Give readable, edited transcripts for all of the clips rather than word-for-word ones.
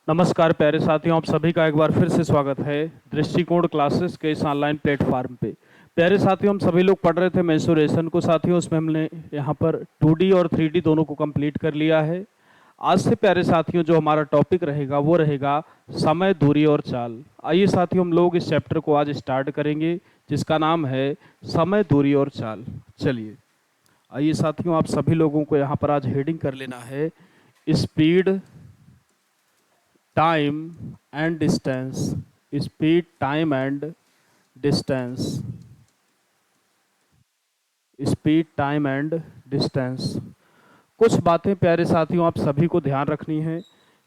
नमस्कार प्यारे साथियों, आप सभी का एक बार फिर से स्वागत है दृष्टिकोण क्लासेस के इस ऑनलाइन प्लेटफॉर्म पे। प्यारे साथियों, हम सभी लोग पढ़ रहे थे मेंसुरेशन को। साथियों, उसमें हमने यहाँ पर 2D और 3D दोनों को कंप्लीट कर लिया है। आज से प्यारे साथियों जो हमारा टॉपिक रहेगा वो रहेगा समय, दूरी और चाल। आइए साथियों, हम लोग इस चैप्टर को आज स्टार्ट करेंगे जिसका नाम है समय, दूरी और चाल। चलिए आइए साथियों, आप सभी लोगों को यहाँ पर आज हेडिंग कर लेना है speed, time and distance. Speed, time and distance. Speed, time and distance. कुछ बातें प्यारे साथियों आप सभी को ध्यान रखनी है।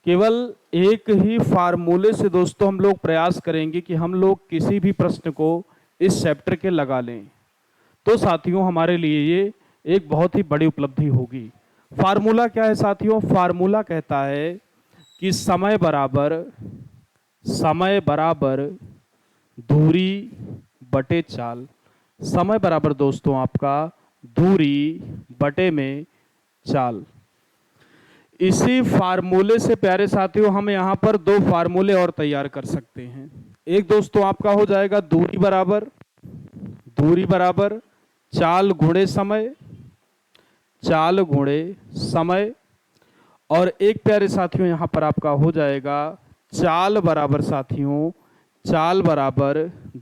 केवल एक ही फार्मूले से दोस्तों हम लोग प्रयास करेंगे कि हम लोग किसी भी प्रश्न को इस चैप्टर के लगा लें, तो साथियों हमारे लिए ये एक बहुत ही बड़ी उपलब्धि होगी। फार्मूला क्या है साथियों? फार्मूला कहता है कि समय बराबर दूरी बटे चाल। समय बराबर दोस्तों आपका दूरी बटे में चाल। इसी फार्मूले से प्यारे साथियों हम यहाँ पर दो फार्मूले और तैयार कर सकते हैं। एक दोस्तों आपका हो जाएगा दूरी बराबर चाल गुणे समय, चाल गुणे समय। और एक प्यारे साथियों यहाँ पर आपका हो जाएगा चाल बराबर साथियों, चाल बराबर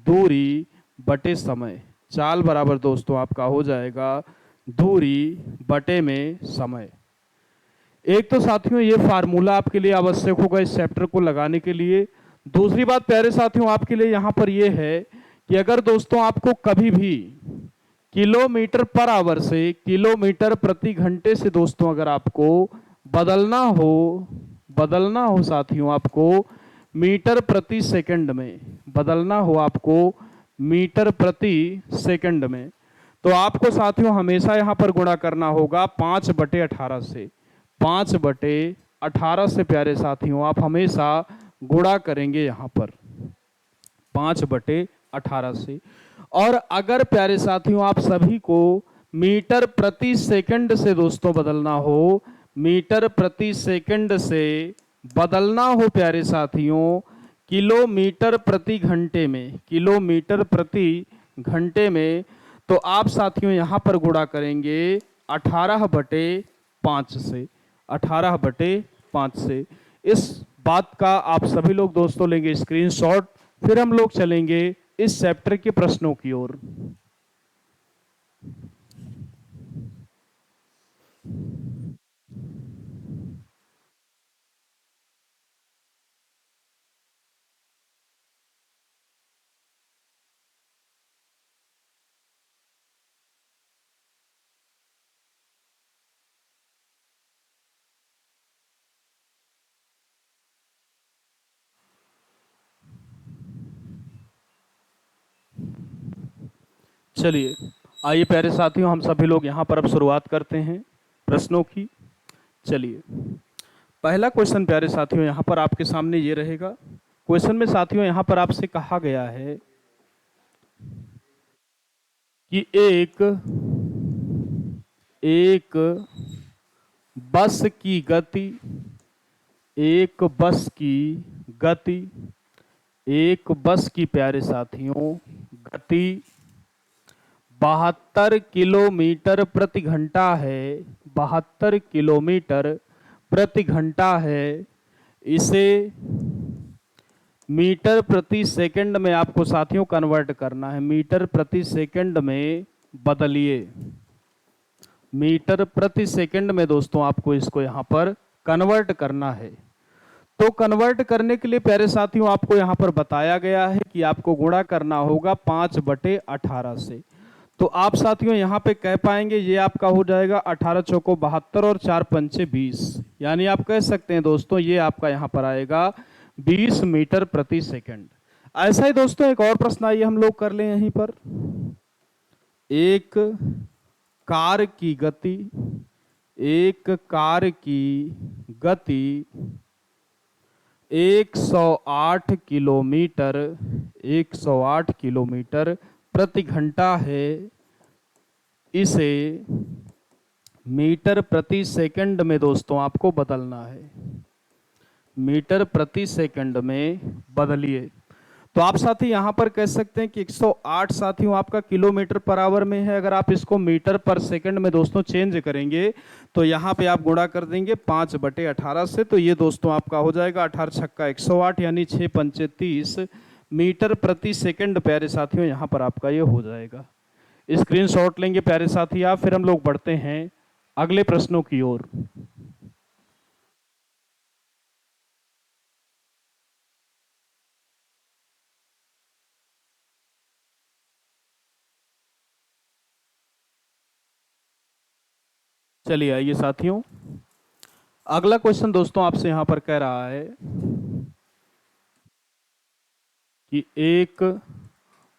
दूरी बटे समय। चाल बराबर दोस्तों आपका हो जाएगा दूरी बटे में समय। एक तो साथियों ये फार्मूला आपके लिए आवश्यक होगा इस चैप्टर को लगाने के लिए। दूसरी बात प्यारे साथियों आपके लिए यहाँ पर ये है कि अगर दोस्तों आपको कभी भी किलोमीटर पर आवर से किलोमीटर प्रति घंटे से दोस्तों अगर आपको बदलना हो साथियों, आपको मीटर प्रति सेकंड में बदलना हो, आपको मीटर प्रति सेकंड में, तो आपको साथियों हमेशा यहाँ पर गुणा करना होगा 5/18 से। 5/18 से प्यारे साथियों आप हमेशा गुणा करेंगे यहाँ पर 5/18 से। और अगर प्यारे साथियों आप सभी को मीटर प्रति सेकंड से दोस्तों बदलना हो, मीटर प्रति सेकंड से बदलना हो प्यारे साथियों किलोमीटर प्रति घंटे में, किलोमीटर प्रति घंटे में, तो आप साथियों यहाँ पर गुणा करेंगे 18/5 से। 18/5 से। इस बात का आप सभी लोग दोस्तों लेंगे स्क्रीनशॉट, फिर हम लोग चलेंगे इस चैप्टर के प्रश्नों की ओर। चलिए आइए प्यारे साथियों, हम सभी लोग यहाँ पर अब शुरुआत करते हैं प्रश्नों की। चलिए पहला क्वेश्चन प्यारे साथियों यहाँ पर आपके सामने ये रहेगा। क्वेश्चन में साथियों यहाँ पर आपसे कहा गया है कि एक बस की गति, एक बस की गति, एक बस की प्यारे साथियों गति 72 किलोमीटर प्रति घंटा है। 72 किलोमीटर प्रति घंटा है। इसे मीटर प्रति सेकंड में आपको साथियों कन्वर्ट करना है। मीटर प्रति सेकंड में बदलिए। मीटर प्रति सेकंड में दोस्तों आपको इसको यहाँ पर कन्वर्ट करना है। तो कन्वर्ट करने के लिए प्यारे साथियों आपको यहाँ पर बताया गया है कि आपको गुणा करना होगा 5/18 से। तो आप साथियों यहाँ पे कह पाएंगे ये आपका हो जाएगा 18 चौको 72 और 4 पंचे 20, यानी आप कह सकते हैं दोस्तों ये आपका यहाँ पर आएगा 20 मीटर प्रति सेकंड। ऐसा ही दोस्तों एक और प्रश्न आइए हम लोग कर लें यहीं पर। एक कार की गति, एक कार की गति 108 किलोमीटर, 108 किलोमीटर प्रति घंटा है। इसे मीटर प्रति सेकंड में दोस्तों आपको बदलना है। मीटर प्रति सेकंड में बदलिए। तो आप साथी यहाँ पर कह सकते हैं कि 108 साथियों आपका किलोमीटर पर आवर में है। अगर आप इसको मीटर पर सेकंड में दोस्तों चेंज करेंगे तो यहाँ पे आप गुणा कर देंगे 5/18 से, तो ये दोस्तों आपका हो जाएगा 18 छक्का 108 यानी 6 पंचे 30 मीटर प्रति सेकंड प्यारे साथियों यहाँ पर आपका ये हो जाएगा। स्क्रीनशॉट लेंगे प्यारे साथी आप, फिर हम लोग बढ़ते हैं अगले प्रश्नों की ओर। चलिए आइए साथियों, अगला क्वेश्चन दोस्तों आपसे यहां पर कह रहा है कि एक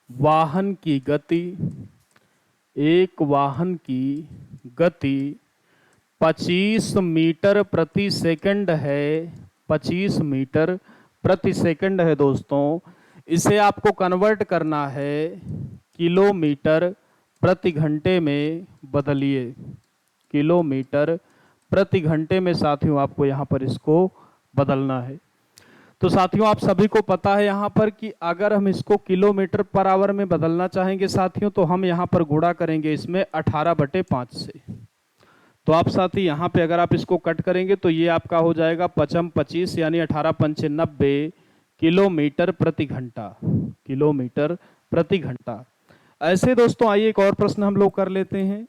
वाहन की गति 25 मीटर प्रति सेकंड है। 25 मीटर प्रति सेकंड है दोस्तों। इसे आपको कन्वर्ट करना है किलोमीटर प्रति घंटे में बदलिए। किलोमीटर प्रति घंटे में साथियों आपको यहाँ पर इसको बदलना है। तो साथियों आप सभी को पता है यहाँ पर कि अगर हम इसको किलोमीटर पर आवर में बदलना चाहेंगे साथियों, तो हम यहाँ पर गुणा करेंगे इसमें 18/5 से। तो आप साथी यहाँ पे अगर आप इसको कट करेंगे तो ये आपका हो जाएगा 25 यानी 18 पंचे 90 किलोमीटर प्रति घंटा। किलोमीटर प्रति घंटा। ऐसे दोस्तों आइए एक और प्रश्न हम लोग कर लेते हैं।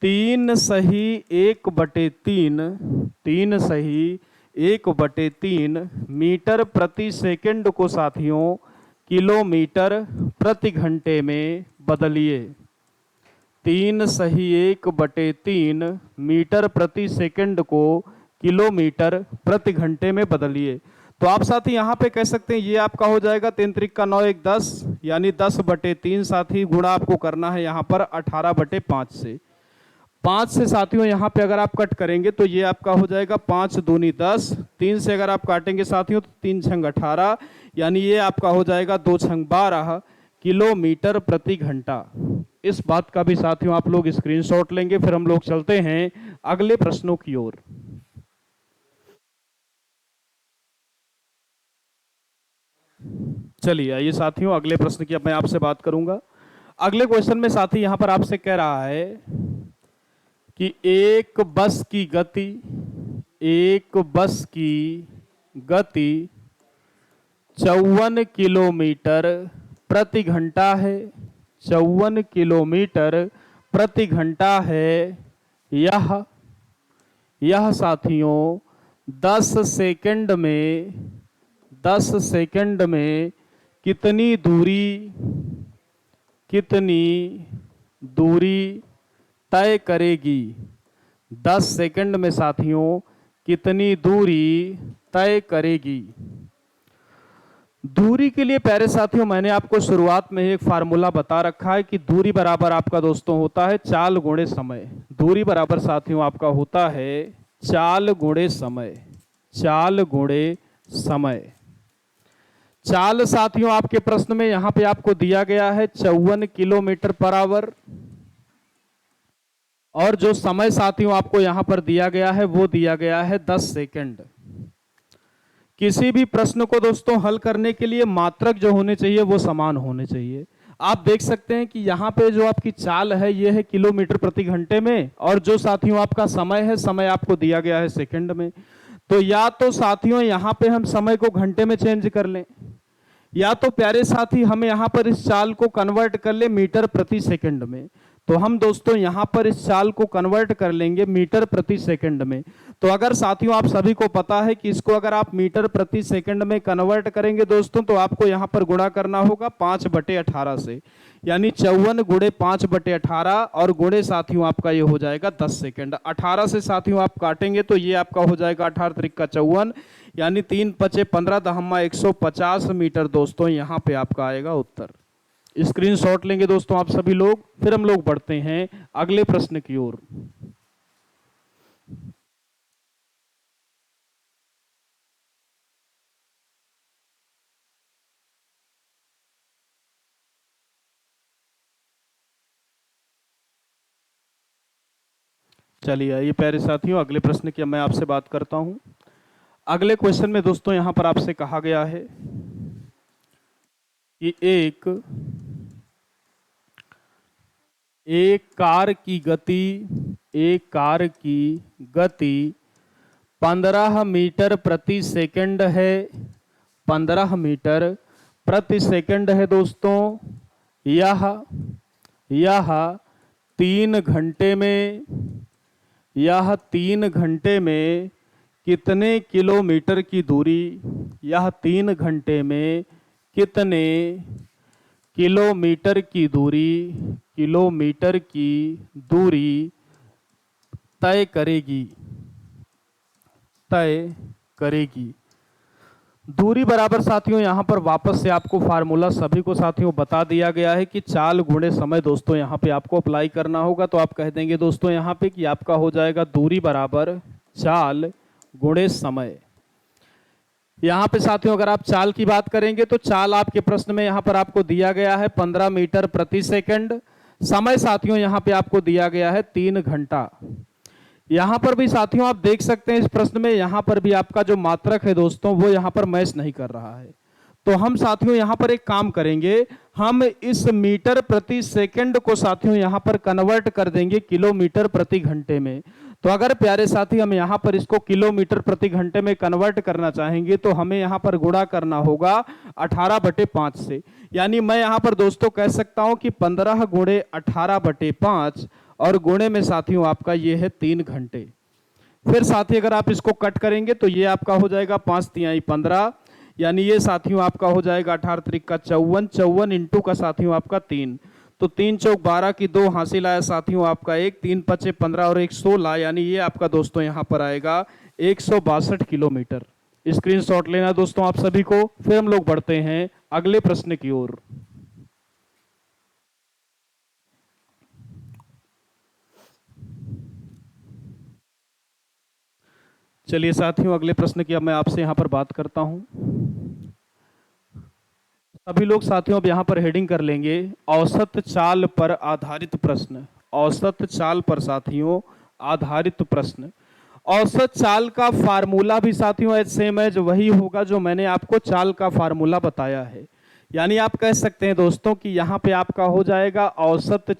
3 सही 1/3 3 सही 1/3 मीटर प्रति सेकंड को साथियों किलोमीटर प्रति घंटे में बदलिए। 3 सही 1/3 मीटर प्रति सेकंड को किलोमीटर प्रति घंटे में बदलिए। तो आप साथी यहाँ पे कह सकते हैं ये आपका हो जाएगा 3 त्रिक का 9 1 10 यानी 10/3 साथी गुणा आपको करना है यहाँ पर 18/5 से। 5 से साथियों यहाँ पे अगर आप कट करेंगे तो ये आपका हो जाएगा 5 दूनी 10। 3 से अगर आप काटेंगे साथियों तो 3 छंग 18 यानी ये आपका हो जाएगा 2 छंग 12 किलोमीटर प्रति घंटा। इस बात का भी साथियों आप लोग स्क्रीनशॉट लेंगे, फिर हम लोग चलते हैं अगले प्रश्नों की ओर। चलिए आइए साथियों अगले प्रश्न की अब मैं आपसे बात करूंगा। अगले क्वेश्चन में साथी यहां पर आपसे कह रहा है कि एक बस की गति 54 किलोमीटर प्रति घंटा है। 54 किलोमीटर प्रति घंटा है। यह साथियों 10 सेकंड में कितनी दूरी तय करेगी। 10 सेकंड में साथियों कितनी दूरी तय करेगी। दूरी के लिए प्यारे साथियों मैंने आपको शुरुआत में एक फार्मूला बता रखा है कि दूरी बराबर आपका दोस्तों होता है चाल गुणे समय। दूरी बराबर साथियों आपका होता है चाल गुणे समय। चाल गुणे समय। चाल साथियों आपके प्रश्न में यहां पे आपको दिया गया है 54 किलोमीटर पर आवर, और जो समय साथियों आपको यहां पर दिया गया है वो दिया गया है 10 सेकंड। किसी भी प्रश्न को दोस्तों हल करने के लिए मात्रक जो होने चाहिए वो समान होने चाहिए। आप देख सकते हैं कि यहाँ पे जो आपकी चाल है ये है किलोमीटर प्रति घंटे में, और जो साथियों आपका समय है समय आपको दिया गया है सेकंड में। तो या तो साथियों यहाँ पे हम समय को घंटे में चेंज कर लें, या तो प्यारे साथी हम यहाँ पर इस चाल को कन्वर्ट कर ले मीटर प्रति सेकंड में। तो हम दोस्तों यहाँ पर इस चाल को कन्वर्ट कर लेंगे मीटर प्रति सेकंड में। तो अगर साथियों आप सभी को पता है कि इसको अगर आप मीटर प्रति सेकंड में कन्वर्ट करेंगे दोस्तों तो आपको यहाँ पर गुणा करना होगा 5/18 से, यानी 54 गुणे 5/18 और गुणे साथियों आपका ये हो जाएगा 10 सेकंड। 18 से साथियों आप काटेंगे तो ये आपका हो जाएगा 18 त्रिक का 54 यानी 3 पचे 15 दहम्मा 150 मीटर दोस्तों यहाँ पे आपका आएगा उत्तर। स्क्रीनशॉट लेंगे दोस्तों आप सभी लोग, फिर हम लोग बढ़ते हैं अगले प्रश्न की ओर। चलिए ये प्यारे साथियों अगले प्रश्न की मैं आपसे बात करता हूं। अगले क्वेश्चन में दोस्तों यहां पर आपसे कहा गया है कि एक कार की गति 15 मीटर प्रति सेकंड है। 15 मीटर प्रति सेकंड है दोस्तों। यह 3 घंटे में कितने किलोमीटर की दूरी, यह 3 घंटे में कितने किलोमीटर की दूरी तय करेगी। दूरी बराबर साथियों यहां पर वापस से आपको फार्मूला सभी को साथियों बता दिया गया है कि चाल गुणे समय दोस्तों यहां पे आपको अप्लाई करना होगा। तो आप कह देंगे दोस्तों यहां पे कि आपका हो जाएगा दूरी बराबर चाल गुणे समय। यहां पे साथियों अगर आप चाल की बात करेंगे तो चाल आपके प्रश्न में यहां पर आपको दिया गया है 15 मीटर प्रति सेकंड। समय साथियों यहां पे आपको दिया गया है 3 घंटा। यहां पर भी साथियों आप देख सकते हैं इस प्रश्न में यहां पर भी आपका जो मात्रक है दोस्तों वो यहां पर मैच नहीं कर रहा है। तो हम साथियों यहां पर एक काम करेंगे, हम इस मीटर प्रति सेकंड को साथियों यहां पर कन्वर्ट कर देंगे किलोमीटर प्रति घंटे में। तो अगर प्यारे साथी हम यहां पर इसको किलोमीटर प्रति घंटे में कन्वर्ट करना चाहेंगे तो हमें यहां पर गुणा करना होगा 18/5 से। यानी मैं यहां पर दोस्तों कह सकता हूं कि 15 गुणे 18/5 और गुणे में साथियों आपका ये है 3 घंटे। फिर साथी अगर आप इसको कट करेंगे तो ये आपका हो जाएगा 5 तिहाई 15, यानी ये साथियों आपका हो जाएगा 18 त्रिक का 54, 54 इंटू का साथियों आपका 3, तो 3 चौक 12 की 2 हासिल आया साथियों आपका 1, 3 पचे 15 और 1 16, यानी ये आपका दोस्तों यहाँ पर आएगा 162 किलोमीटर। स्क्रीनशॉट लेना दोस्तों आप सभी को। फिर हम लोग बढ़ते हैं अगले प्रश्न की ओर। चलिए साथियों अगले प्रश्न की अब मैं आपसे यहां पर बात करता हूं। सभी लोग साथियों अब यहां पर हेडिंग कर लेंगे औसत चाल पर आधारित प्रश्न। औसत चाल पर साथियों आधारित प्रश्न। औसत चाल का फार्मूला भी साथियों सेम एज वही होगा जो मैंने आपको चाल का फार्मूला बताया है। यानी आप कह सकते हैं दोस्तों कि यहां पे आपका हो जाएगा औसत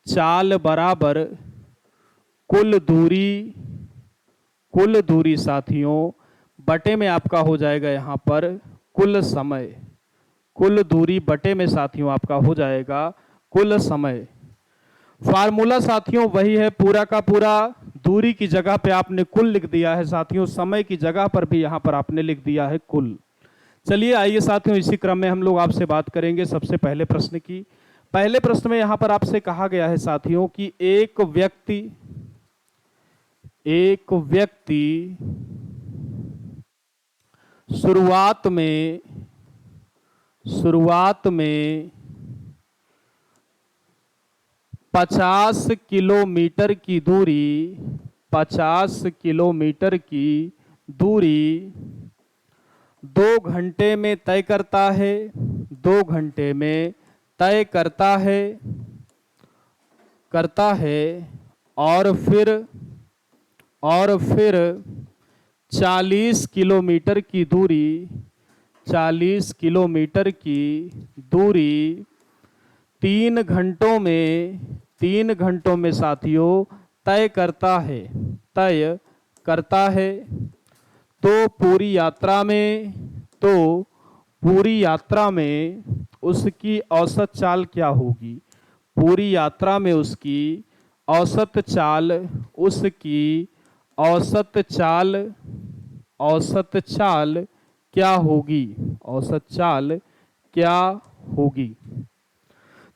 चाल बराबर कुल दूरी साथियों बटे में आपका हो जाएगा यहां पर कुल समय। कुल दूरी बटे में साथियों आपका हो जाएगा कुल समय। फार्मूला साथियों वही है पूरा का पूरा। दूरी की जगह पे आपने कुल लिख दिया है साथियों, समय की जगह पर भी यहां पर आपने लिख दिया है कुल। चलिए आइए साथियों इसी क्रम में हम लोग आपसे बात करेंगे सबसे पहले प्रश्न की। पहले प्रश्न में यहां पर आपसे कहा गया है साथियों कि एक व्यक्ति शुरुआत में 50 किलोमीटर की दूरी 2 घंटे में तय करता है। 2 घंटे में तय करता है और फिर 40 किलोमीटर की दूरी 3 घंटों में साथियों तय करता है। तो पूरी यात्रा में उसकी औसत चाल क्या होगी? पूरी यात्रा में उसकी औसत चाल क्या होगी?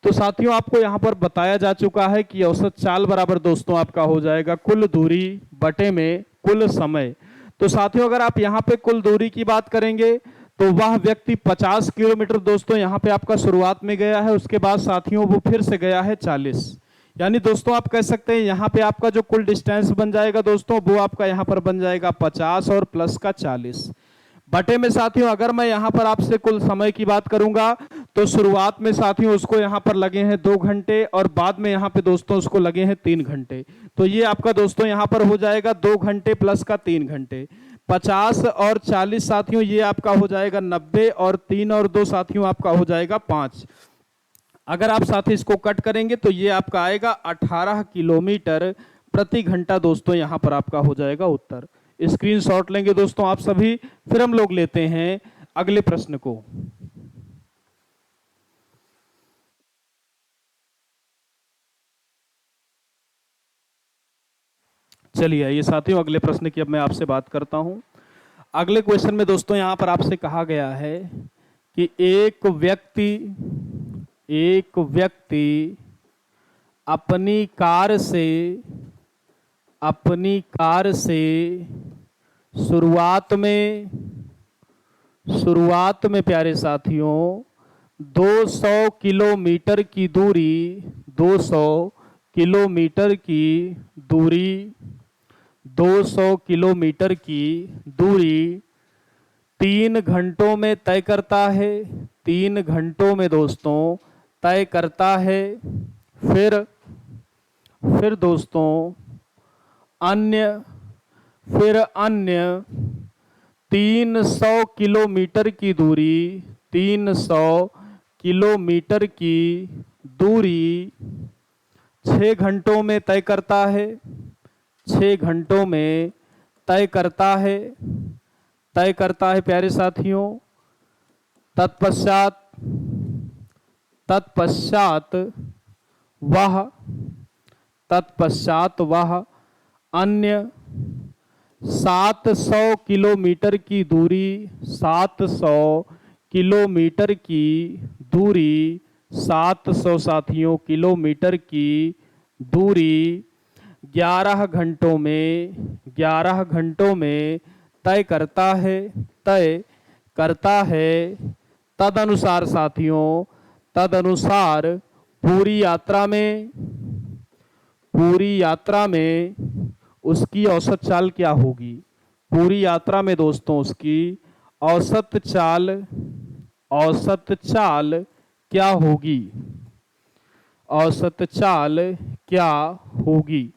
तो साथियों आपको यहां पर बताया जा चुका है कि औसत चाल बराबर दोस्तों आपका हो जाएगा कुल दूरी बटे में कुल समय। तो साथियों अगर आप यहां पे कुल दूरी की बात करेंगे तो वह व्यक्ति 50 किलोमीटर दोस्तों यहां पे आपका शुरुआत में गया है, उसके बाद साथियों वो फिर से गया है 40। यानी दोस्तों आप कह सकते हैं यहां पे आपका जो कुल डिस्टेंस बन जाएगा दोस्तों वो आपका यहां पर बन जाएगा 50 और प्लस का 40 बटे में साथियों। अगर मैं यहां पर आपसे कुल समय की बात करूंगा तो शुरुआत में साथियों उसको यहाँ पर लगे हैं 2 घंटे और बाद में यहाँ पे दोस्तों उसको लगे हैं 3 घंटे। तो ये आपका दोस्तों यहाँ पर हो जाएगा 2 घंटे प्लस का 3 घंटे, 50 और 40 साथियों ये आपका हो जाएगा 90 और 3 और 2 साथियों आपका हो जाएगा 5। अगर आप साथी इसको कट करेंगे तो ये आपका आएगा 18 किलोमीटर प्रति घंटा दोस्तों, यहाँ पर आपका हो जाएगा उत्तर। स्क्रीनशॉट लेंगे दोस्तों आप सभी। फिर हम लोग लेते हैं अगले प्रश्न को। चलिए ये साथियों अगले प्रश्न की अब मैं आपसे बात करता हूं। अगले क्वेश्चन में दोस्तों यहां पर आपसे कहा गया है कि एक व्यक्ति अपनी कार से शुरुआत में प्यारे साथियों 200 किलोमीटर की दूरी 200 किलोमीटर की दूरी 200 किलोमीटर की दूरी 3 घंटों में तय करता है। 3 घंटों में दोस्तों तय करता है। फिर दोस्तों अन्य 300 किलोमीटर की दूरी 300 किलोमीटर की दूरी 6 घंटों में तय करता है। 6 घंटों में तय करता है प्यारे साथियों। तत्पश्चात वह अन्य 700 किलोमीटर की दूरी 700 किलोमीटर की दूरी 700 साथियों किलोमीटर की दूरी 11 घंटों में तय करता है। तदनुसार साथियों पूरी यात्रा में उसकी औसत चाल क्या होगी। पूरी यात्रा में दोस्तों उसकी औसत चाल क्या होगी। औसत चाल क्या होगी,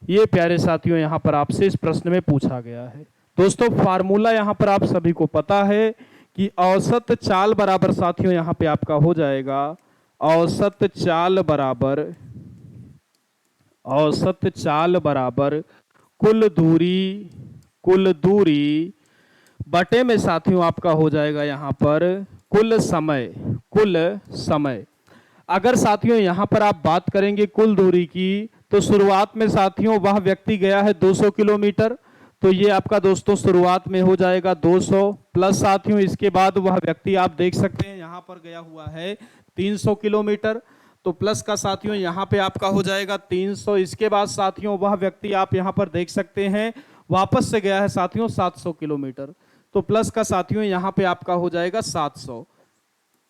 ये प्यारे साथियों यहाँ पर आपसे इस प्रश्न में पूछा गया है। दोस्तों फार्मूला यहाँ पर आप सभी को पता है कि औसत चाल बराबर साथियों यहाँ पे आपका हो जाएगा औसत चाल बराबर कुल दूरी बटे में साथियों आपका हो जाएगा यहाँ पर कुल समय। अगर साथियों यहाँ पर आप बात करेंगे कुल दूरी की तो शुरुआत में साथियों वह व्यक्ति गया है 200 किलोमीटर, तो ये आपका दोस्तों शुरुआत में हो जाएगा 200 प्लस साथियों इसके बाद वह व्यक्ति आप देख सकते हैं यहाँ पर गया हुआ है 300 किलोमीटर, तो प्लस का साथियों यहाँ पे आपका हो जाएगा 300। इसके बाद साथियों वह व्यक्ति आप यहाँ पर देख सकते हैं वापस से गया है साथियों 700 किलोमीटर, तो प्लस का साथियों यहाँ पे आपका हो जाएगा 700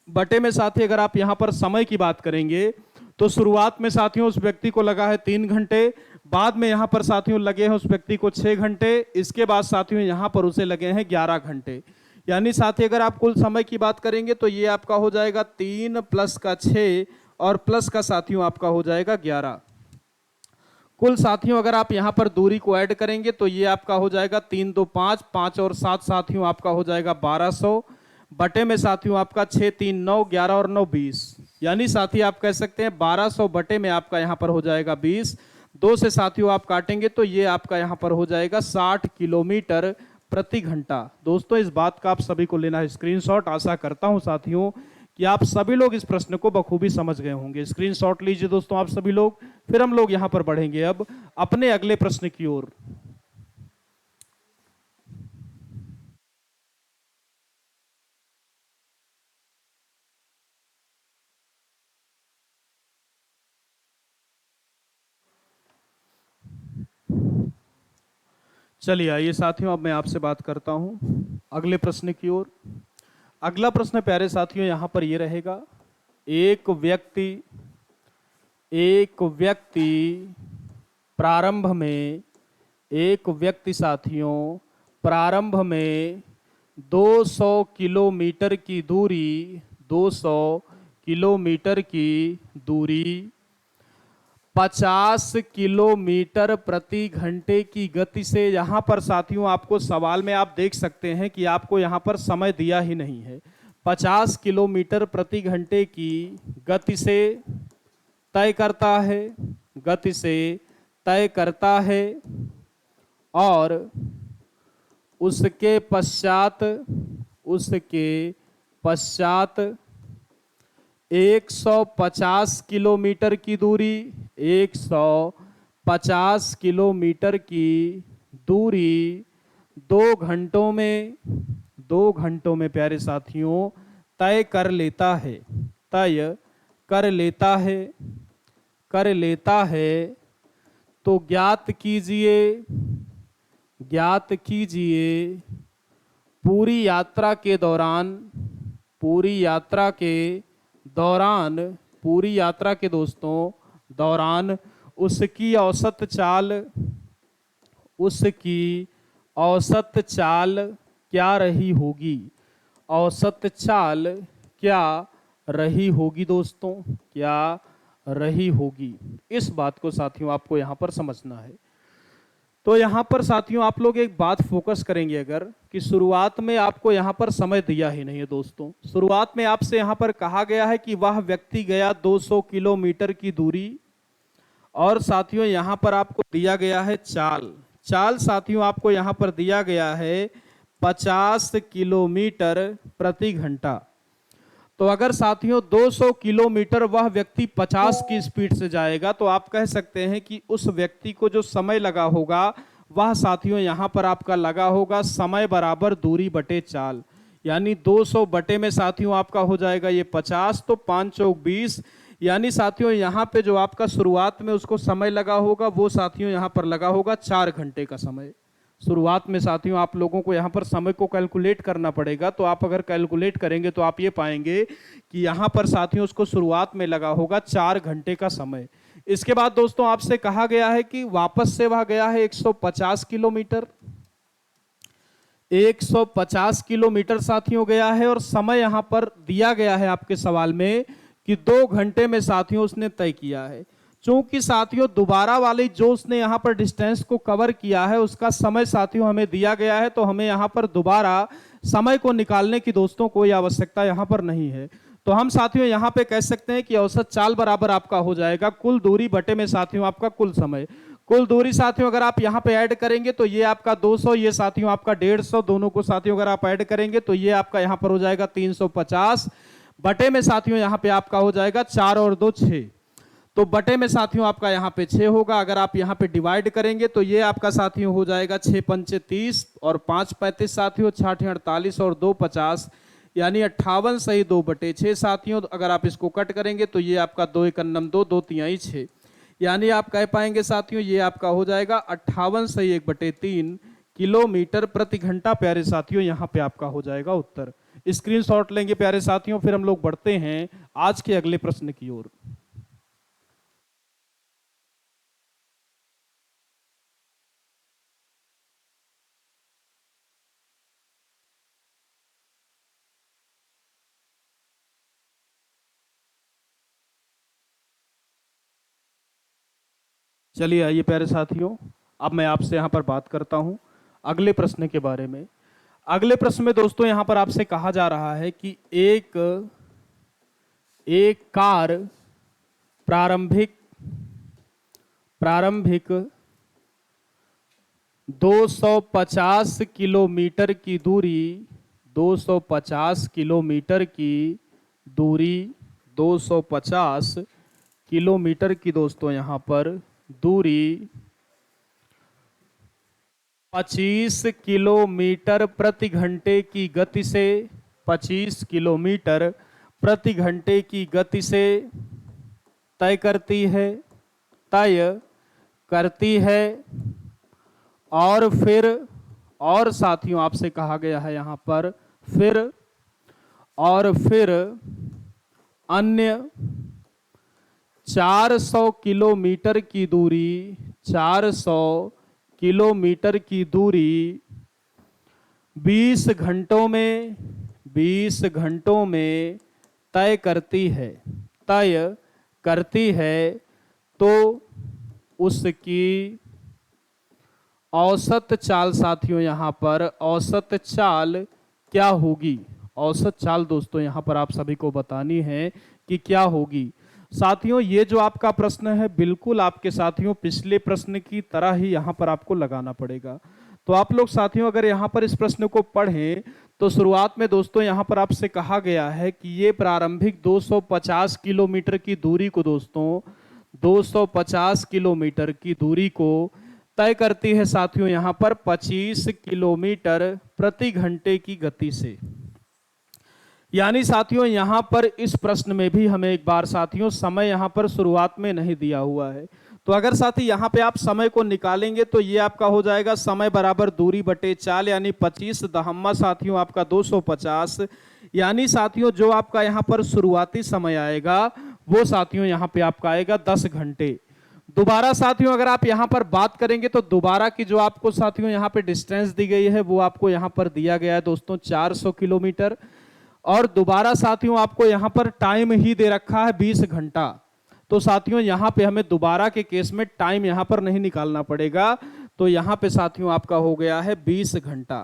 बटे में साथी अगर आप यहाँ पर समय की बात करेंगे तो शुरुआत में साथियों उस व्यक्ति को लगा है 3 घंटे, बाद में यहाँ पर साथियों लगे हैं उस व्यक्ति को 6 घंटे, इसके बाद साथियों यहाँ पर उसे लगे हैं 11 घंटे। यानी साथी अगर आप कुल समय की बात करेंगे तो ये आपका हो जाएगा 3 प्लस का 6 और प्लस का साथियों आपका हो जाएगा 11। कुल साथियों अगर आप यहाँ पर दूरी को ऐड करेंगे तो ये आपका हो जाएगा 3 2 5 5 और 7 साथियों आपका हो जाएगा 1200 बटे में साथियों आपका 6 3 9 11 और 9 20। यानी साथी आप कह सकते हैं 1200 बटे में आपका यहाँ पर हो जाएगा 20। 2 से साथियों आप काटेंगे तो ये आपका यहाँ पर हो जाएगा 60 किलोमीटर प्रति घंटा। दोस्तों इस बात का आप सभी को लेना है स्क्रीनशॉट। आशा करता हूँ साथियों कि आप सभी लोग इस प्रश्न को बखूबी समझ गए होंगे। स्क्रीनशॉट लीजिए दोस्तों आप सभी लोग। फिर हम लोग यहाँ पर बढ़ेंगे अब अपने अगले प्रश्न की ओर। चलिए आइए साथियों अब मैं आपसे बात करता हूं अगले प्रश्न की ओर। अगला प्रश्न प्यारे साथियों यहां पर यह रहेगा, एक व्यक्ति साथियों प्रारंभ में 200 किलोमीटर की दूरी 200 किलोमीटर की दूरी 50 किलोमीटर प्रति घंटे की गति से, यहाँ पर साथियों आपको सवाल में आप देख सकते हैं कि आपको यहाँ पर समय दिया ही नहीं है। 50 किलोमीटर प्रति घंटे की गति से तय करता है, गति से तय करता है, और उसके पश्चात 150 किलोमीटर की दूरी 150 किलोमीटर की दूरी 2 घंटों में प्यारे साथियों तय कर लेता है, तय कर लेता है। तो ज्ञात कीजिए पूरी यात्रा के दोस्तों दौरान उसकी औसत चाल क्या रही होगी, औसत चाल क्या रही होगी दोस्तों, क्या रही होगी। इस बात को साथियों आपको यहां पर समझना है। तो यहां पर साथियों आप लोग एक बात फोकस करेंगे अगर, कि शुरुआत में आपको यहां पर समय दिया ही नहीं है दोस्तों। शुरुआत में आपसे यहां पर कहा गया है कि वह व्यक्ति गया 200 किलोमीटर की दूरी, और साथियों यहां पर आपको दिया गया है चाल साथियों आपको यहां पर दिया गया है 50 किलोमीटर प्रति घंटा। तो अगर साथियों 200 किलोमीटर वह व्यक्ति 50 की स्पीड से जाएगा, तो आप कह सकते हैं कि उस व्यक्ति को जो समय लगा होगा वह साथियों यहां पर आपका लगा होगा समय बराबर दूरी बटे चाल। यानी 200 बटे में साथियों आपका हो जाएगा ये 50, तो 5 चौक 20। यानी साथियों यहां पे जो आपका शुरुआत में उसको समय लगा होगा वो साथियों यहां पर लगा होगा 4 घंटे का समय। शुरुआत में साथियों आप लोगों को यहाँ पर समय को कैलकुलेट करना पड़ेगा। तो आप अगर कैलकुलेट करेंगे तो आप ये पाएंगे कि यहाँ पर साथियों उसको शुरुआत में लगा होगा 4 घंटे का समय। इसके बाद दोस्तों आपसे कहा गया है कि वापस से वह गया है 150 किलोमीटर, 150 किलोमीटर साथियों गया है, और समय यहाँ पर दिया गया है आपके सवाल में कि 2 घंटे में साथियों उसने तय किया है। चूंकि साथियों दोबारा वाली जो उसने यहाँ पर डिस्टेंस को कवर किया है उसका समय साथियों हमें दिया गया है, तो हमें यहाँ पर दोबारा समय को निकालने की दोस्तों कोई आवश्यकता यहाँ पर नहीं है। तो हम साथियों यहाँ पे कह सकते हैं कि औसत चाल बराबर आपका हो जाएगा कुल दूरी बटे में साथियों आपका कुल समय। कुल दूरी साथियों अगर आप यहाँ पे ऐड करेंगे तो ये आपका 200, ये साथियों आपका 150, दोनों को साथियों अगर आप ऐड करेंगे तो ये आपका यहाँ पर हो जाएगा 350 बटे में साथियों यहाँ पे आपका हो जाएगा 4 और 2 6। तो बटे में साथियों आपका यहाँ पे 6 होगा। अगर आप यहाँ पे डिवाइड करेंगे तो ये आपका साथियों हो जाएगा 6 पंचे 30 और 5 35 साथियों, 6 48 और 2 50, यानी 58 सही 2 बटे 6 साथियों। अगर आप इसको कट करेंगे तो ये आपका 2 एकन्नम 2, 2 तिहाई 6, यानी आप कह पाएंगे साथियों ये आपका हो जाएगा 58 सही 1 बटे 3 किलोमीटर प्रति घंटा। प्यारे साथियों यहाँ पे आपका हो जाएगा उत्तर। स्क्रीनशॉट लेंगे प्यारे साथियों, फिर हम लोग बढ़ते हैं आज के अगले प्रश्न की ओर। चलिए आइए प्यारे साथियों, अब मैं आपसे यहाँ पर बात करता हूँ अगले प्रश्न के बारे में। अगले प्रश्न में दोस्तों यहाँ पर आपसे कहा जा रहा है कि एक कार प्रारंभिक 250 किलोमीटर की दूरी 250 किलोमीटर की दूरी 250 किलोमीटर की दोस्तों यहाँ पर दूरी 25 किलोमीटर प्रति घंटे की गति से 25 किलोमीटर प्रति घंटे की गति से तय करती है, और फिर और साथियों आपसे कहा गया है यहाँ पर फिर अन्य 400 किलोमीटर की दूरी 400 किलोमीटर की दूरी 20 घंटों में तय करती है तो उसकी औसत चाल साथियों यहाँ पर औसत चाल क्या होगी। औसत चाल दोस्तों यहाँ पर आप सभी को बतानी है कि क्या होगी। साथियों ये जो आपका प्रश्न है बिल्कुल आपके साथियों पिछले प्रश्न की तरह ही यहाँ पर आपको लगाना पड़ेगा। तो आप लोग साथियों अगर यहाँ पर इस प्रश्न को पढ़ें तो शुरुआत में दोस्तों यहाँ पर आपसे कहा गया है कि ये प्रारंभिक 250 किलोमीटर की दूरी को दोस्तों 250 किलोमीटर की दूरी को तय करती है साथियों यहाँ पर 25 किलोमीटर प्रति घंटे की गति से। यानी साथियों यहाँ पर इस प्रश्न में भी हमें एक बार साथियों समय यहाँ पर शुरुआत में नहीं दिया हुआ है। तो अगर साथी यहाँ पे आप समय को निकालेंगे तो ये आपका हो जाएगा समय बराबर दूरी बटे चाल, यानी 25 दहम्मा साथियों आपका 250, यानी साथियों जो आपका यहाँ पर शुरुआती समय आएगा वो साथियों यहाँ पे आपका आएगा 10 घंटे। दोबारा साथियों अगर आप यहाँ पर बात करेंगे तो दोबारा की जो आपको साथियों यहाँ पे डिस्टेंस दी गई है वो आपको यहाँ पर दिया गया है दोस्तों 400 किलोमीटर, और दोबारा साथियों आपको यहाँ पर टाइम ही दे रखा है 20 घंटा। तो साथियों यहाँ पे हमें दोबारा के केस में टाइम यहाँ पर नहीं निकालना पड़ेगा, तो यहाँ पे साथियों आपका हो गया है 20 घंटा।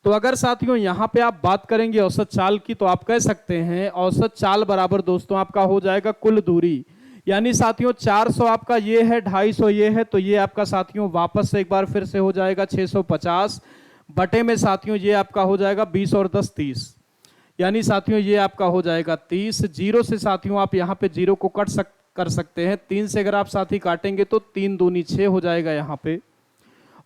तो अगर साथियों यहाँ पे आप बात करेंगे औसत चाल की तो आप कह सकते हैं औसत चाल बराबर दोस्तों आपका हो जाएगा कुल दूरी, यानी साथियों 400 आपका ये है, 250 ये है, तो ये आपका साथियों वापस से एक बार फिर से हो जाएगा 650 बटे में साथियों ये आपका हो जाएगा 20 और 10 30, यानी साथियों ये आपका हो जाएगा 30। जीरो से साथियों आप यहाँ पे जीरो को कर सकते हैं, 3 से अगर आप साथी काटेंगे तो 3 दूनी 6 हो जाएगा यहाँ पे,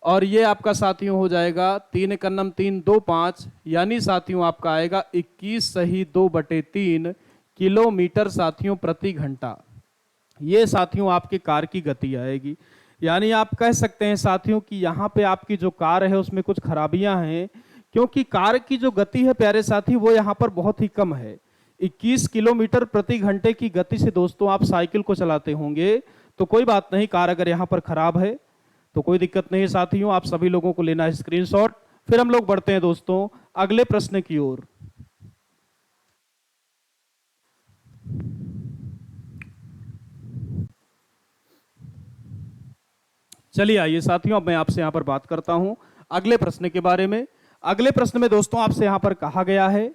और ये आपका साथियों हो जाएगा 3 कन्नम 3 2 5, यानी साथियों आपका आएगा 21 सही 2/3 किलोमीटर साथियों प्रति घंटा। ये साथियों आपकी कार की गति आएगी। यानी आप कह सकते हैं साथियों कि यहाँ पे आपकी जो कार है उसमें कुछ खराबियां हैं, क्योंकि कार की जो गति है प्यारे साथी वो यहाँ पर बहुत ही कम है। 21 किलोमीटर प्रति घंटे की गति से दोस्तों आप साइकिल को चलाते होंगे, तो कोई बात नहीं, कार अगर यहाँ पर खराब है तो कोई दिक्कत नहीं साथियों, आप सभी लोगों को लेना है स्क्रीनशॉट। फिर हम लोग बढ़ते हैं दोस्तों अगले प्रश्न की ओर। चलिए आइए साथियों अब मैं आपसे यहां पर बात करता हूं अगले प्रश्न के बारे में। अगले प्रश्न में दोस्तों आपसे यहां पर कहा गया है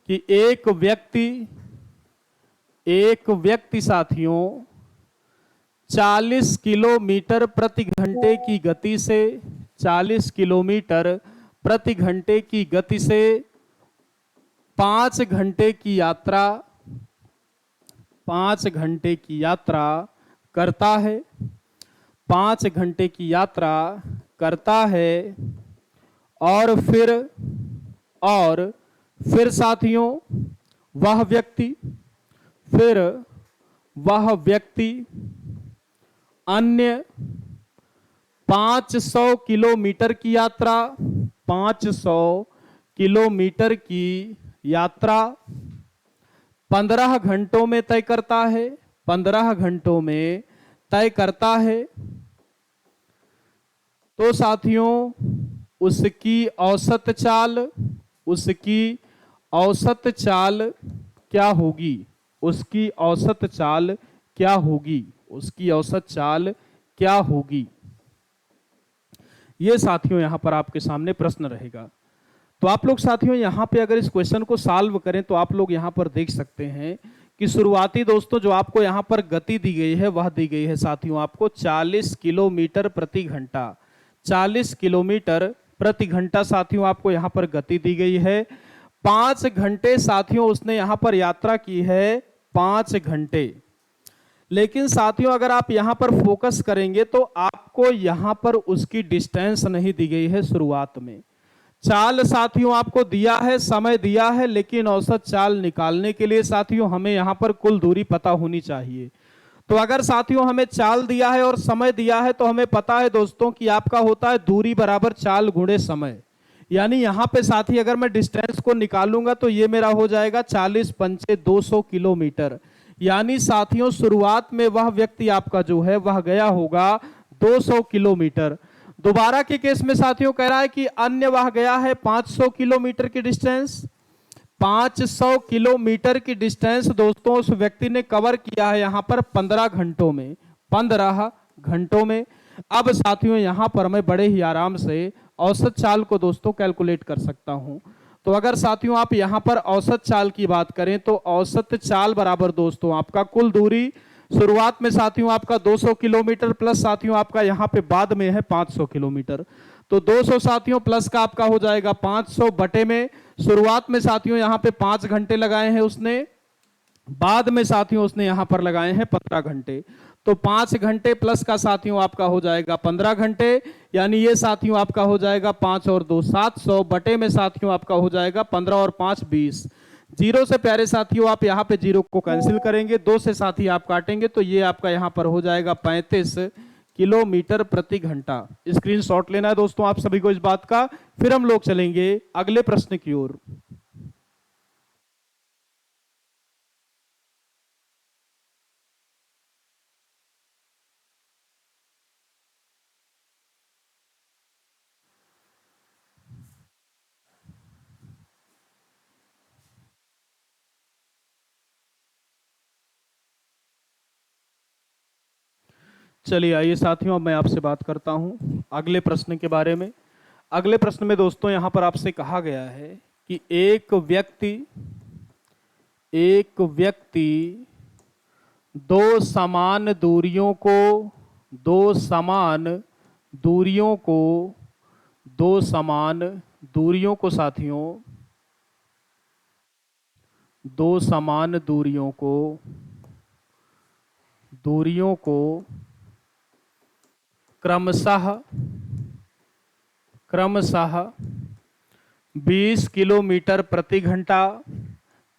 कि एक व्यक्ति साथियों 40 किलोमीटर प्रति घंटे की गति से 40 किलोमीटर प्रति घंटे की गति से 5 घंटे की यात्रा 5 घंटे की यात्रा करता है 5 घंटे की यात्रा करता है, और फिर साथियों वह व्यक्ति अन्य 500 किलोमीटर की यात्रा 500 किलोमीटर की यात्रा 15 घंटों में तय करता है 15 घंटों में तय करता है। तो साथियों उसकी औसत चाल क्या होगी। उसकी औसत चाल क्या होगी। उसकी औसत चाल क्या होगी। ये साथियों यहां पर आपके सामने प्रश्न रहेगा। तो आप लोग साथियों यहां पे अगर इस क्वेश्चन को सॉल्व करें तो आप लोग यहां पर देख सकते हैं कि शुरुआती दोस्तों जो आपको यहां पर गति दी गई है वह दी गई है साथियों आपको 40 किलोमीटर प्रति घंटा 40 किलोमीटर प्रति घंटा साथियों आपको यहां पर गति दी गई है। 5 घंटे साथियों उसने यहां पर यात्रा की है 5 घंटे। लेकिन साथियों अगर आप यहां पर फोकस करेंगे तो आपको यहां पर उसकी डिस्टेंस नहीं दी गई है। शुरुआत में चाल साथियों आपको दिया है, समय दिया है, लेकिन औसत चाल निकालने के लिए साथियों हमें यहां पर कुल दूरी पता होनी चाहिए। तो अगर साथियों हमें चाल दिया है और समय दिया है तो हमें पता है दोस्तों कि आपका होता है दूरी बराबर चाल गुणे समय। यानी यहां पे साथी अगर मैं डिस्टेंस को निकालूंगा तो ये मेरा हो जाएगा 40 पंचे 200 किलोमीटर। यानी साथियों शुरुआत में वह व्यक्ति आपका जो है वह गया होगा 200 किलोमीटर। दोबारा के केस में साथियों कह रहा है कि अन्य वह गया है 500 किलोमीटर की डिस्टेंस। 500 किलोमीटर की डिस्टेंस दोस्तों उस व्यक्ति ने कवर किया है यहां पर 15 घंटों में, 15 घंटों में। अब साथियों यहां पर मैं बड़े ही आराम से औसत चाल को दोस्तों कैलकुलेट कर सकता हूं। तो अगर साथियों आप यहां पर औसत चाल की बात करें तो औसत चाल बराबर दोस्तों आपका कुल दूरी शुरुआत में साथियों आपका 200 किलोमीटर प्लस साथियों आपका यहां पे बाद में है 500 किलोमीटर। तो 200 साथियों प्लस का आपका हो जाएगा 500 बटे में शुरुआत में साथियों यहां पे 5 घंटे लगाए हैं उसने, बाद में साथियों उसने यहां पर लगाए हैं 15 घंटे। तो 5 घंटे प्लस का साथियों आपका हो जाएगा 15 घंटे, यानी ये साथियों आपका हो जाएगा 5 और 2 700 बटे में साथियों आपका हो जाएगा 15 और 5 20। जीरो से प्यारे साथियों आप यहां पे जीरो को कैंसिल करेंगे, 2 से साथी आप काटेंगे तो ये आपका यहां पर हो जाएगा 35 किलोमीटर प्रति घंटा। स्क्रीनशॉट लेना है दोस्तों आप सभी को इस बात का। फिर हम लोग चलेंगे अगले प्रश्न की ओर। चलिए आइए साथियों अब मैं आपसे बात करता हूं अगले प्रश्न के बारे में। अगले प्रश्न में दोस्तों यहां पर आपसे कहा गया है कि एक व्यक्ति दो समान दूरियों को दो समान दूरियों को दो समान दूरियों को साथियों दो समान दूरियों को क्रमशः 20 किलोमीटर प्रति घंटा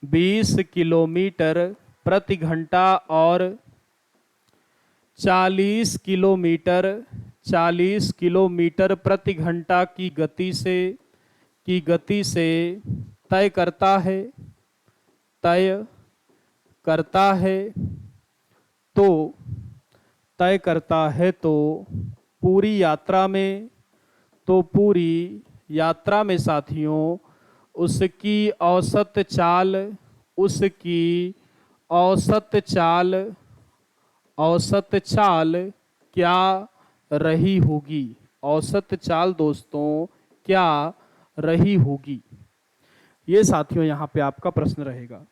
20 किलोमीटर प्रति घंटा और 40 किलोमीटर प्रति घंटा की गति से तय करता है तो पूरी यात्रा में साथियों उसकी औसत चाल क्या रही होगी। औसत चाल दोस्तों क्या रही होगी, ये साथियों यहाँ पे आपका प्रश्न रहेगा।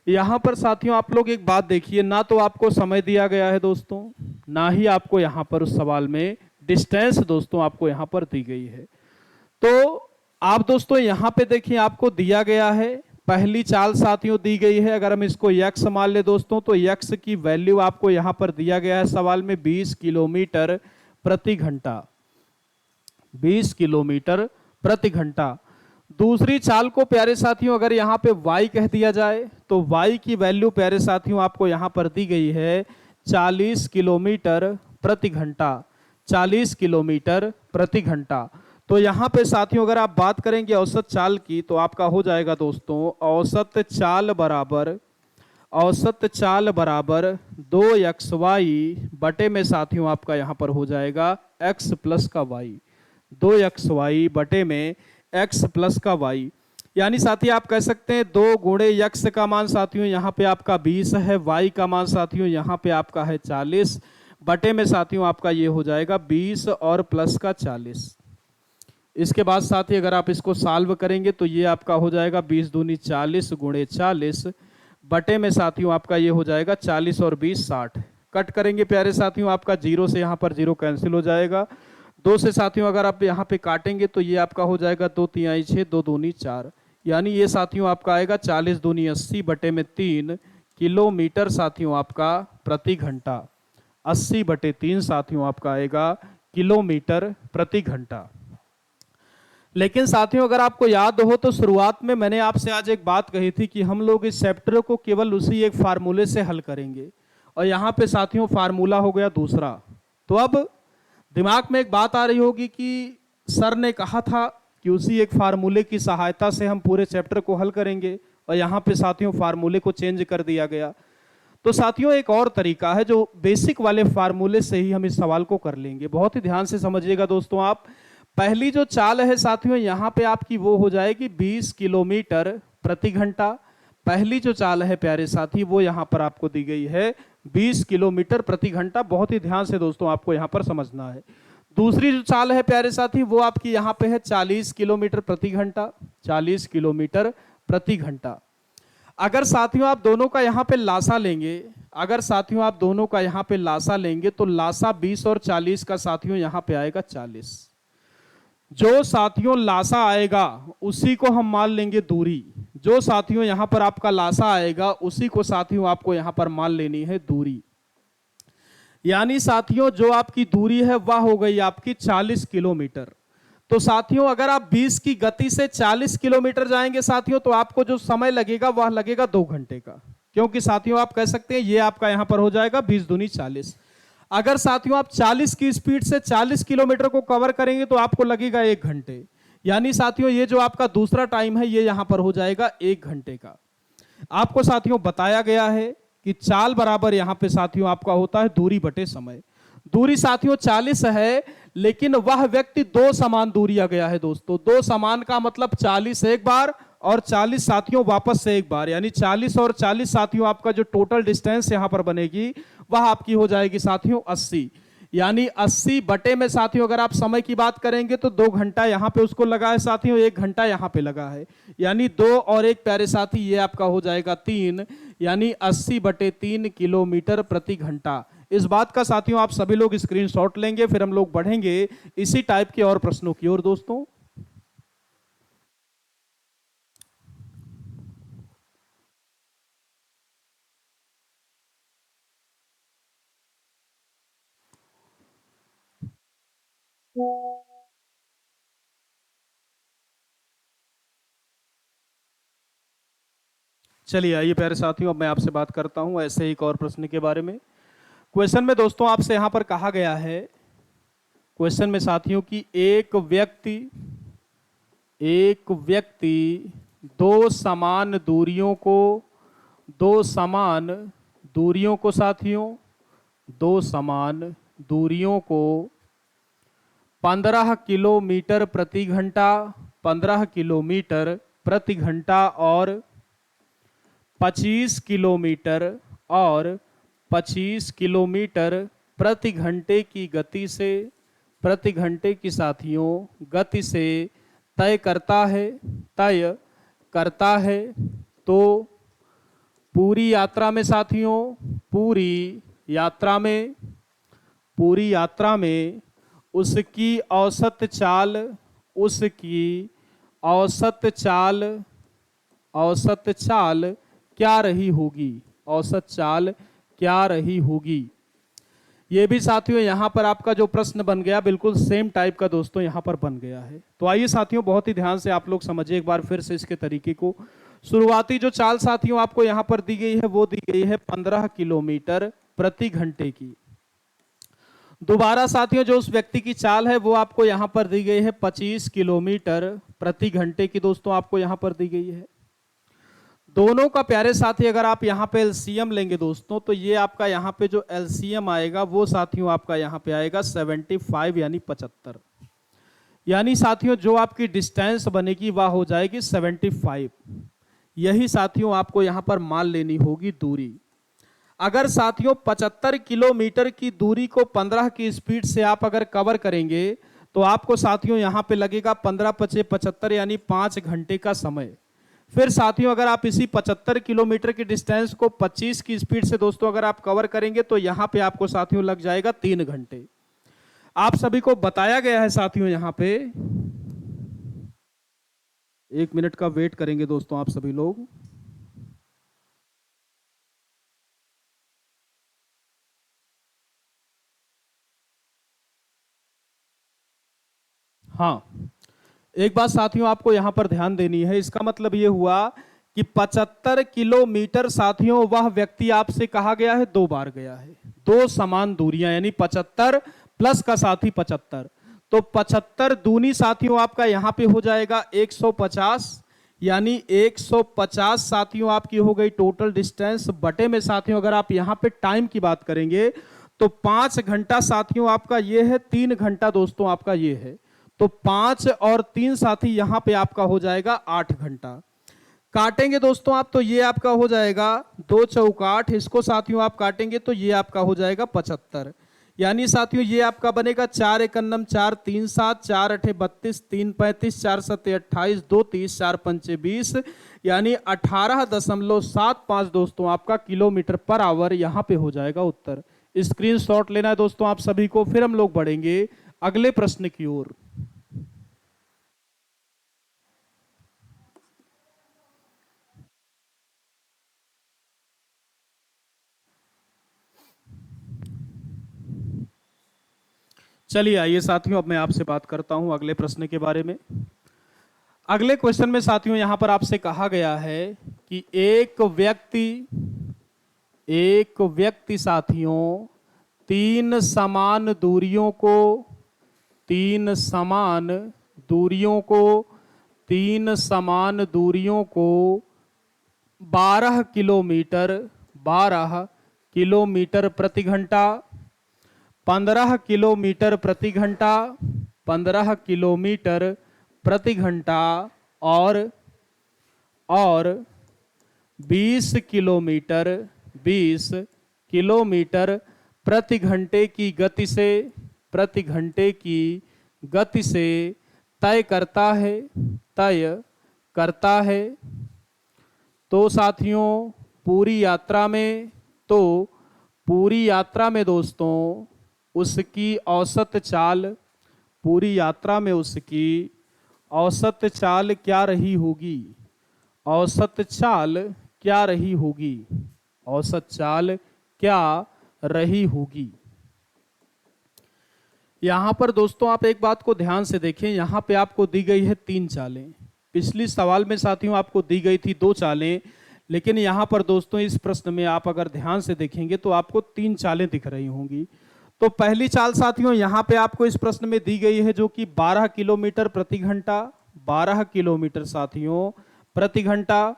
यहाँ पर साथियों आप लोग एक बात देखिए, ना तो आपको समय दिया गया है दोस्तों, ना ही आपको यहाँ पर उस सवाल में डिस्टेंस दोस्तों आपको यहाँ पर दी गई है। तो आप दोस्तों यहाँ पे देखिए आपको दिया गया है पहली चाल साथियों दी गई है। अगर हम इसको यक्स मान ले दोस्तों तो यक्स की वैल्यू आपको यहाँ पर दिया गया है सवाल में 20 किलोमीटर प्रति घंटा, 20 किलोमीटर प्रति घंटा। दूसरी चाल को प्यारे साथियों अगर यहाँ पे y कह दिया जाए तो y की वैल्यू प्यारे साथियों आपको यहाँ पर दी गई है 40 किलोमीटर प्रति घंटा, 40 किलोमीटर प्रति घंटा। तो यहाँ पे साथियों अगर आप बात करेंगे औसत चाल की तो आपका हो जाएगा दोस्तों औसत चाल बराबर 2xy बटे में साथियों आपका यहाँ पर हो जाएगा x प्लस का y, 2xy बटे में x प्लस का y। यानी साथी आप कह सकते हैं 2 गुणे x का मान साथियों यहाँ पे आपका 20 है, y का मान साथियों यहाँ पे आपका है 40 बटे में साथियों आपका ये हो जाएगा 20 और प्लस का 40। इसके बाद साथी अगर आप इसको सॉल्व करेंगे तो ये आपका हो जाएगा 20 दूनी 40 गुणे 40 बटे में साथियों आपका ये हो जाएगा 40 और 20 60। कट करेंगे प्यारे साथियों आपका जीरो से यहाँ पर जीरो कैंसिल हो जाएगा, 2 से साथियों अगर आप यहाँ पे काटेंगे तो ये आपका हो जाएगा 2 तिहाई 6 2 दूनी 4, यानी ये साथियों आपका आएगा 40 दूनी 80 बटे में 3 किलोमीटर साथियों आपका प्रति घंटा, 80 बटे 3 साथियों आपका आएगा किलोमीटर प्रति घंटा। लेकिन साथियों अगर आपको याद हो तो शुरुआत में मैंने आपसे आज एक बात कही थी कि हम लोग इस चैप्टर को केवल उसी एक फार्मूले से हल करेंगे, और यहाँ पे साथियों फार्मूला हो गया दूसरा। तो अब दिमाग में एक बात आ रही होगी कि सर ने कहा था कि उसी एक फार्मूले की सहायता से हम पूरे चैप्टर को हल करेंगे, और यहाँ पे साथियों फार्मूले को चेंज कर दिया गया। तो साथियों एक और तरीका है जो बेसिक वाले फार्मूले से ही हम इस सवाल को कर लेंगे। बहुत ही ध्यान से समझिएगा दोस्तों आप। पहली जो चाल है साथियों यहाँ पे आपकी वो हो जाएगी 20 किलोमीटर प्रति घंटा। पहली जो चाल है प्यारे साथी वो यहां पर आपको दी गई है 20 किलोमीटर प्रति घंटा। बहुत ही ध्यान से दोस्तों आपको यहां पर समझना है। दूसरी जो चाल है प्यारे साथी वो आपकी यहां पे है 40 किलोमीटर प्रति घंटा, 40 किलोमीटर प्रति घंटा। अगर साथियों आप दोनों का यहां पे लासा लेंगे, अगर साथियों आप दोनों का यहां पे लासा लेंगे तो लासा 20 और 40 का साथियों यहां पे आएगा 40। जो साथियों लासा आएगा उसी को हम मान लेंगे दूरी। जो साथियों यहां पर आपका लासा आएगा उसी को साथियों आपको यहां पर मान लेनी है दूरी। यानी साथियों जो आपकी दूरी है वह हो गई आपकी 40 किलोमीटर। तो साथियों अगर आप 20 की गति से 40 किलोमीटर जाएंगे साथियों तो आपको जो समय लगेगा वह लगेगा 2 घंटे का। क्योंकि साथियों आप कह सकते हैं ये आपका यहां पर हो जाएगा 20 दूनी 40। अगर साथियों आप 40 की स्पीड से 40 किलोमीटर को कवर करेंगे तो आपको लगेगा 1 घंटे। यानी साथियों ये जो आपका दूसरा टाइम है ये यहां पर हो जाएगा 1 घंटे का। आपको साथियों बताया गया है कि चाल बराबर यहां पे साथियों आपका होता है दूरी बटे समय। दूरी साथियों 40 है लेकिन वह व्यक्ति 2 समान दूरियां गया है दोस्तों। 2 समान का मतलब 40 एक बार और 40 साथियों वापस से एक बार, यानी 40 और 40 साथियों आपका जो टोटल डिस्टेंस यहां पर बनेगी वह आपकी हो जाएगी साथियों 80। यानी 80 बटे में साथियों अगर आप समय की बात करेंगे तो 2 घंटा यहां पे उसको लगा है साथियों, 1 घंटा यहां पे लगा है। यानी 2 और 1 प्यारे साथी ये आपका हो जाएगा 3, यानी 80 बटे 3 किलोमीटर प्रति घंटा। इस बात का साथियों आप सभी लोग स्क्रीनशॉट लेंगे, फिर हम लोग बढ़ेंगे इसी टाइप के और प्रश्नों की ओर दोस्तों। चलिए आइए प्यारे साथियों अब मैं आपसे बात करता हूं ऐसे एक और प्रश्न के बारे में। क्वेश्चन में दोस्तों आपसे यहां पर कहा गया है, क्वेश्चन में साथियों की एक व्यक्ति दो समान दूरियों को साथियों 15 किलोमीटर प्रति घंटा 15 किलोमीटर प्रति घंटा और 25 किलोमीटर प्रति घंटे की गति से साथियों गति से तय करता है तो पूरी यात्रा में साथियों पूरी यात्रा में उसकी औसत चाल क्या रही होगी, औसत चाल क्या रही होगी। ये भी साथियों यहां पर आपका जो प्रश्न बन गया बिल्कुल सेम टाइप का दोस्तों यहां पर बन गया है। तो आइए साथियों बहुत ही ध्यान से आप लोग समझिए एक बार फिर से इसके तरीके को। शुरुआती जो चाल साथियों आपको यहां पर दी गई है वो दी गई है 15 किलोमीटर प्रति घंटे की। दोबारा साथियों जो उस व्यक्ति की चाल है वो आपको यहां पर दी गई है 25 किलोमीटर प्रति घंटे की दोस्तों आपको यहां पर दी गई है। दोनों का प्यारे साथी अगर आप यहां पे एलसीएम लेंगे दोस्तों तो ये आपका यहां पे जो एलसीएम आएगा वो साथियों आपका यहां पे आएगा 75 यानी 75। यानी साथियों जो आपकी डिस्टेंस बनेगी वह हो जाएगी 75। यही साथियों आपको यहां पर मान लेनी होगी दूरी। अगर साथियों 75 किलोमीटर की दूरी को 15 की स्पीड से आप अगर कवर करेंगे तो आपको साथियों यहां पे लगेगा 15 × 75 यानी 5 घंटे का समय। फिर साथियों अगर आप इसी 75 किलोमीटर की डिस्टेंस को 25 की स्पीड से दोस्तों अगर आप कवर करेंगे तो यहां पे आपको साथियों लग जाएगा 3 घंटे। आप सभी को बताया गया है साथियों यहां पे 1 मिनट का वेट करेंगे दोस्तों आप सभी लोग। हाँ एक बात साथियों आपको यहां पर ध्यान देनी है। इसका मतलब यह हुआ कि 75 किलोमीटर साथियों वह व्यक्ति आपसे कहा गया है 2 बार गया है। 2 समान दूरियां यानी 75 प्लस का साथी 75। तो 75 दूनी साथियों आपका यहां पे हो जाएगा 150। यानी 150 साथियों आपकी हो गई टोटल डिस्टेंस बटे में साथियों अगर आप यहां पे टाइम की बात करेंगे तो 5 घंटा साथियों आपका ये है, 3 घंटा दोस्तों आपका ये है। तो 5 और 3 साथी यहां पे आपका हो जाएगा 8 घंटा। काटेंगे दोस्तों आप तो ये आपका हो जाएगा 2 चौक 8, इसको साथियों आप काटेंगे तो ये आपका हो जाएगा 75। यानी साथियों ये आपका बनेगा 4 × 1 = 4, 3 × 7, 4 × 8 = 32, 3 × 35, 4 × 7 = 28, 2 × 30, 4 × 5 = 20, यानी 18.75 दोस्तों आपका km/h यहाँ पे हो जाएगा उत्तर। स्क्रीनशॉट लेना है दोस्तों आप सभी को। फिर हम लोग बढ़ेंगे अगले प्रश्न की ओर। चलिए आइए साथियों, अब मैं आपसे बात करता हूं अगले प्रश्न के बारे में। अगले क्वेश्चन में साथियों यहां पर आपसे कहा गया है कि एक व्यक्ति साथियों तीन समान दूरियों को 12 किलोमीटर प्रति घंटा, 15 किलोमीटर प्रति घंटा, 15 किलोमीटर प्रति घंटा और 20 किलोमीटर प्रति घंटे की गति से तय करता है। तो साथियों पूरी यात्रा में दोस्तों उसकी औसत चाल क्या रही होगी? औसत चाल क्या रही होगी? यहां पर दोस्तों आप एक बात को ध्यान से देखें, यहां पे आपको दी गई है 3 चालें। पिछली सवाल में साथियों आपको दी गई थी 2 चालें, लेकिन यहां पर दोस्तों इस प्रश्न में आप अगर ध्यान से देखेंगे तो आपको 3 चालें दिख रही होंगी। तो पहली चाल साथियों यहां पे आपको इस प्रश्न में दी गई है जो कि 12 किलोमीटर प्रति घंटा, 12 किलोमीटर साथियों प्रति घंटा।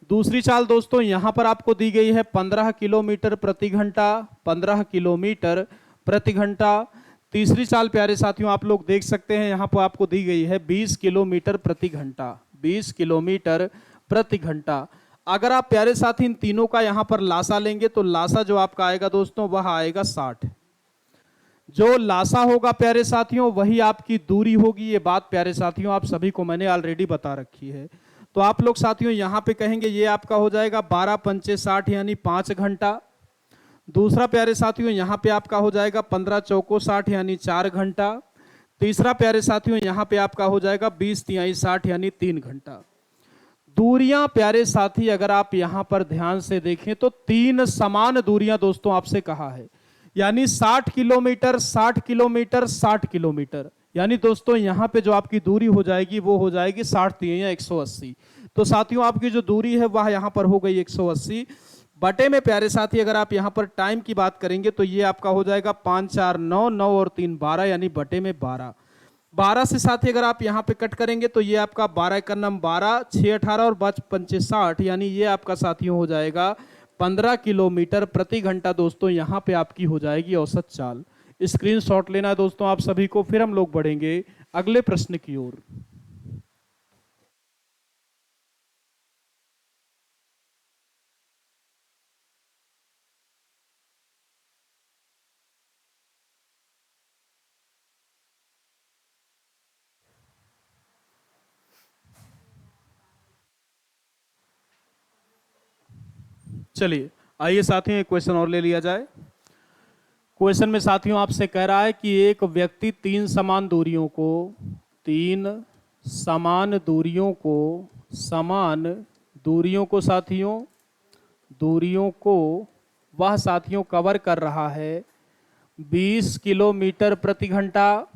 दूसरी चाल दोस्तों यहां पर आपको दी गई है 15 किलोमीटर प्रति घंटा, 15 किलोमीटर प्रति घंटा। तीसरी चाल प्यारे साथियों आप लोग देख सकते हैं यहां पर आपको दी गई है 20 किलोमीटर प्रति घंटा, 20 किलोमीटर प्रति घंटा। अगर आप प्यारे साथी इन तीनों का यहां पर लासा लेंगे तो लासा जो आपका आएगा दोस्तों वह आएगा 60। जो लासा होगा प्यारे साथियों वही आपकी दूरी होगी। ये बात प्यारे साथियों आप सभी को मैंने ऑलरेडी बता रखी है। तो आप लोग साथियों यहां पे कहेंगे ये आपका हो जाएगा 12 × 5 = 60 यानी 5 घंटा। दूसरा प्यारे साथियों यहां पे आपका हो जाएगा 15 × 4 = 60 यानी 4 घंटा। तीसरा प्यारे साथियों यहां पे आपका हो जाएगा 20 × 3 = 60 यानी 3 घंटा। दूरियां प्यारे साथी अगर आप यहां पर ध्यान से देखें तो 3 समान दूरियां दोस्तों आपसे कहा है, यानी 60 किलोमीटर, 60 किलोमीटर, 60 किलोमीटर। यानी दोस्तों यहां पे जो आपकी दूरी हो जाएगी वो हो जाएगी 60 या 180। तो साथियों आपकी जो दूरी है वह यहां पर हो गई 180। बटे में प्यारे साथी अगर आप यहां पर टाइम की बात करेंगे तो ये आपका हो जाएगा 5 × 4 = 9, 9 और 3 = 12 यानी बटे में 12। 12 से साथी अगर आप यहां पे कट करेंगे तो ये आपका 12 × 9 = 12, 6 × 18 और 5 × 5 = 60 यानी ये आपका साथियों हो जाएगा 15 किलोमीटर प्रति घंटा। दोस्तों यहां पे आपकी हो जाएगी औसत चाल। स्क्रीनशॉट लेना है दोस्तों आप सभी को। फिर हम लोग बढ़ेंगे अगले प्रश्न की ओर। चलिए आइए साथियों एक क्वेश्चन और ले लिया जाए। क्वेश्चन में साथियों आपसे कह रहा है कि एक व्यक्ति 3 समान दूरियों को वह साथियों कवर कर रहा है 20 किलोमीटर प्रति घंटा,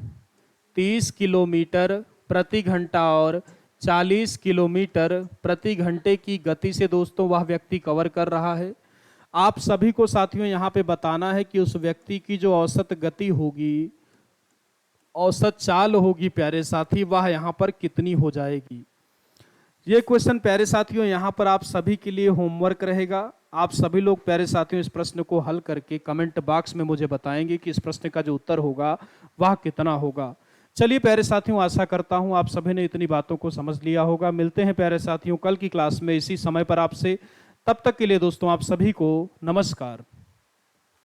30 किलोमीटर प्रति घंटा और 40 किलोमीटर प्रति घंटे की गति से दोस्तों वह व्यक्ति कवर कर रहा है। आप सभी को साथियों यहाँ पे बताना है कि उस व्यक्ति की जो औसत गति होगी, औसत चाल होगी प्यारे साथी, वह यहाँ पर कितनी हो जाएगी। ये क्वेश्चन प्यारे साथियों यहाँ पर आप सभी के लिए होमवर्क रहेगा। आप सभी लोग प्यारे साथियों इस प्रश्न को हल करके कमेंट बॉक्स में मुझे बताएंगे कि इस प्रश्न का जो उत्तर होगा वह कितना होगा। चलिए प्यारे साथियों, आशा करता हूं आप सभी ने इतनी बातों को समझ लिया होगा। मिलते हैं प्यारे साथियों कल की क्लास में इसी समय पर आपसे। तब तक के लिए दोस्तों आप सभी को नमस्कार।